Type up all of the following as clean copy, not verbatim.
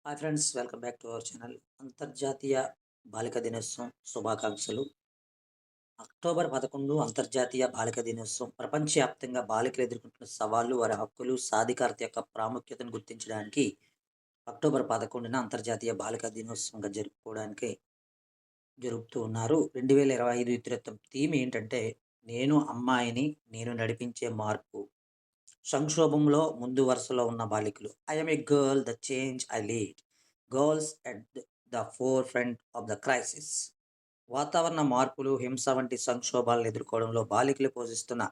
Hi friends, welcome back to our channel. అంతర్జాతీయ బాలిక దినోత్సవం శుభాకాంక్షలు. అక్టోబర్ 11 అంతర్జాతీయ బాలిక దినోత్సవం ప్రపంచవ్యాప్తంగా బాలికలు ఎదుర్కొంటున్న సవాళ్లు, వారి హక్కులు, సాధికారత యొక్క ప్రాముఖ్యతను గుర్తించడానికి అక్టోబర్ 11న అంతర్జాతీయ బాలిక దినోత్సవంగా జరుపుతూ ఉన్నారు. 2025 ఇతివృత్తం థీమ్ ఏంటంటే, నేను అమ్మాయిని, నేను నడిపించే మార్పు. సంక్షోభంలో ముందు వరుసలో ఉన్న బాలికలు. I am a girl, the change I lead. Girls at the four front of the crisis. వాతావరణ మార్పులు, హింస వంటి సంక్షోభాలను ఎదుర్కోవడంలో బాలికలు పోషిస్తున్న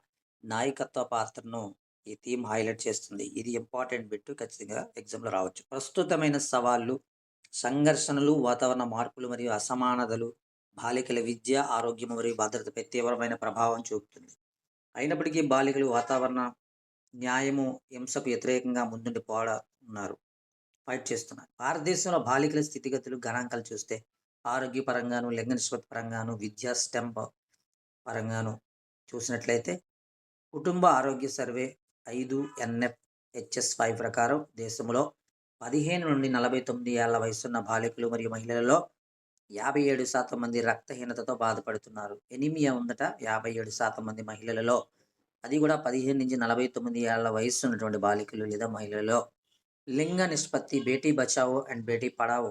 నాయకత్వ పాత్రను ఈ థీమ్ హైలైట్ చేస్తుంది. ఇది ఇంపార్టెంట్ బిట్, ఖచ్చితంగా ఎగ్జామ్లో రావచ్చు. ప్రస్తుతమైన సవాళ్ళు, సంఘర్షణలు, వాతావరణ మార్పులు మరియు అసమానతలు బాలికల విద్య, ఆరోగ్యం మరియు భద్రతపై తీవ్రమైన ప్రభావం చూపుతుంది. అయినప్పటికీ బాలికలు వాతావరణ న్యాయము, హింసకు వ్యతిరేకంగా ముందుండి ఉన్నారు, ఫైట్ చేస్తున్నారు. భారతదేశంలో బాలికల స్థితిగతులు, గణాంకాలు చూస్తే ఆరోగ్యపరంగాను, లింగ నిష్పత్తి పరంగాను, విద్యా స్టెంప్ పరంగాను చూసినట్లయితే కుటుంబ ఆరోగ్య సర్వే 5 NFHS 5 ప్రకారం దేశంలో 15 నుండి 49 ఏళ్ల వయసున్న బాలికలు మరియు మహిళలలో 57% మంది రక్తహీనతతో బాధపడుతున్నారు. ఎనీమియా ఉందట 57% మంది మహిళలలో. అది కూడా 15 నుంచి 49 ఏళ్ల వయసు ఉన్నటువంటి బాలికలు లేదా మహిళలలో. లింగ నిష్పత్తి బేటీ బచావో అండ్ బేటీ పడావో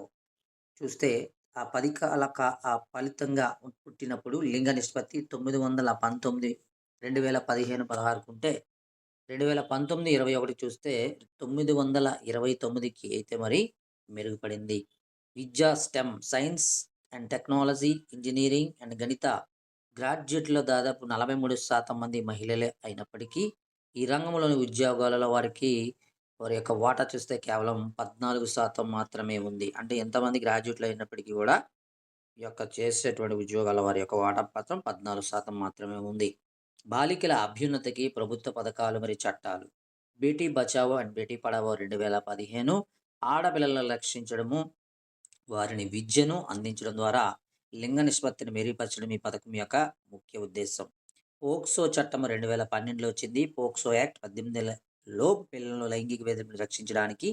చూస్తే ఆ ఆ ఫలితంగా పుట్టినప్పుడు లింగ నిష్పత్తి 919 2015-16 ఉంటే 2019-21 చూస్తే 929కి అయితే మరి మెరుగుపడింది. విద్యా stem, science and technology, engineering and గణిత గ్రాడ్యుయేట్లో దాదాపు 43% మంది మహిళలే అయినప్పటికీ ఈ రంగంలోని ఉద్యోగాలలో వారి యొక్క వాటా చూస్తే కేవలం 14% మాత్రమే ఉంది. అంటే ఎంతమంది గ్రాడ్యుయేట్లు అయినప్పటికీ కూడా ఈ యొక్క చేసేటువంటి ఉద్యోగాల వారి యొక్క వాటా మాత్రం 14% మాత్రమే ఉంది. బాలికల అభ్యున్నతికి ప్రభుత్వ పథకాలు మరియు చట్టాలు. బేటీ బచావో అండ్ బేటీ పడావో 2015 ఆడపిల్లలను రక్షించడము, వారిని విద్యను అందించడం ద్వారా లింగ నిష్పత్తిని మెరుగుపరచడం ఈ పథకం యొక్క ముఖ్య ఉద్దేశం. పోక్సో చట్టం 2012లో వచ్చింది. పోక్సో యాక్ట్ 18 లోపు పిల్లలను లైంగిక వేధింపులను రక్షించడానికి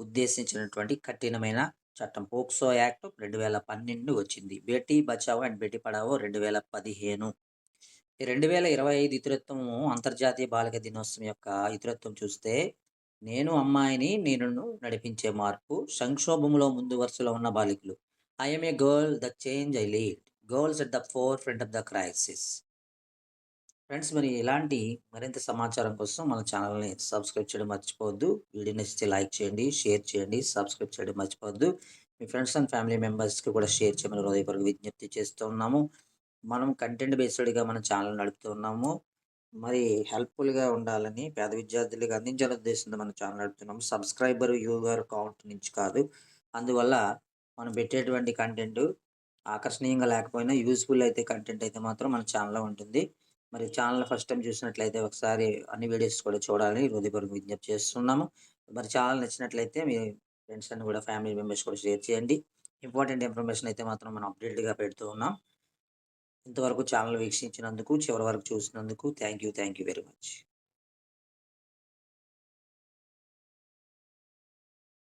ఉద్దేశించినటువంటి కఠినమైన చట్టం. పోక్సో యాక్ట్ 2012 వచ్చింది. బేటీ బచావో అండ్ బేటీ పడావో 2015. 2025 ఇతివృత్తము అంతర్జాతీయ బాలిక దినోత్సవం యొక్క ఇతివృత్తం చూస్తే, నేను అమ్మాయిని, నేను నడిపించే మార్పు. సంక్షోభంలో ముందు వరుసలో ఉన్న బాలికలు. I M A girl, the change I lead. Girls at the four front of the crisis. Friends, మరి ఇలాంటి మరింత సమాచారం కోసం మన ఛానల్ని సబ్స్క్రైబ్ చేయడం మర్చిపోవద్దు. వీడియో నచ్చితే లైక్ చేయండి, షేర్ చేయండి, సబ్స్క్రైబ్ చేయడం మర్చిపోవద్దు. మీ ఫ్రెండ్స్ అండ్ ఫ్యామిలీ మెంబర్స్కి కూడా షేర్ చేయమని హృదయపూర్వక విజ్ఞప్తి చేస్తూ ఉన్నాము. మనం కంటెంట్ బేస్డ్గా మన ఛానల్ నడుపుతూ ఉన్నాము. మరి హెల్ప్ఫుల్గా ఉండాలని, పేద విద్యార్థులకు అందించాలనే ఉద్దేశంతో మన ఛానల్ నడుపుతున్నాము. సబ్స్క్రైబర్ యూఆర్ కౌంట్ నుంచి కాదు. అందువల్ల మనం పెట్టేటువంటి కంటెంట్ ఆకర్షణీయంగా లేకపోయినా యూజ్ఫుల్ అయితే కంటెంట్ అయితే మాత్రం మన ఛానల్లో ఉంటుంది. మరి ఛానల్ ఫస్ట్ టైం చూసినట్లయితే ఒకసారి అన్ని వీడియోస్ కూడా చూడాలని హృదయపూర్వక విజ్ఞప్తి చేస్తున్నాము. మరి ఛానల్ నచ్చినట్లయితే మీ ఫ్రెండ్స్ అండ్ కూడా ఫ్యామిలీ మెంబర్స్ కూడా షేర్ చేయండి. ఇంపార్టెంట్ ఇన్ఫర్మేషన్ అయితే మాత్రం మనం అప్డేట్గా పెడుతూ ఉన్నాం. ఇంతవరకు ఛానల్ వీక్షించినందుకు, చివరి వరకు చూసినందుకు థ్యాంక్ యూ వెరీ మచ్.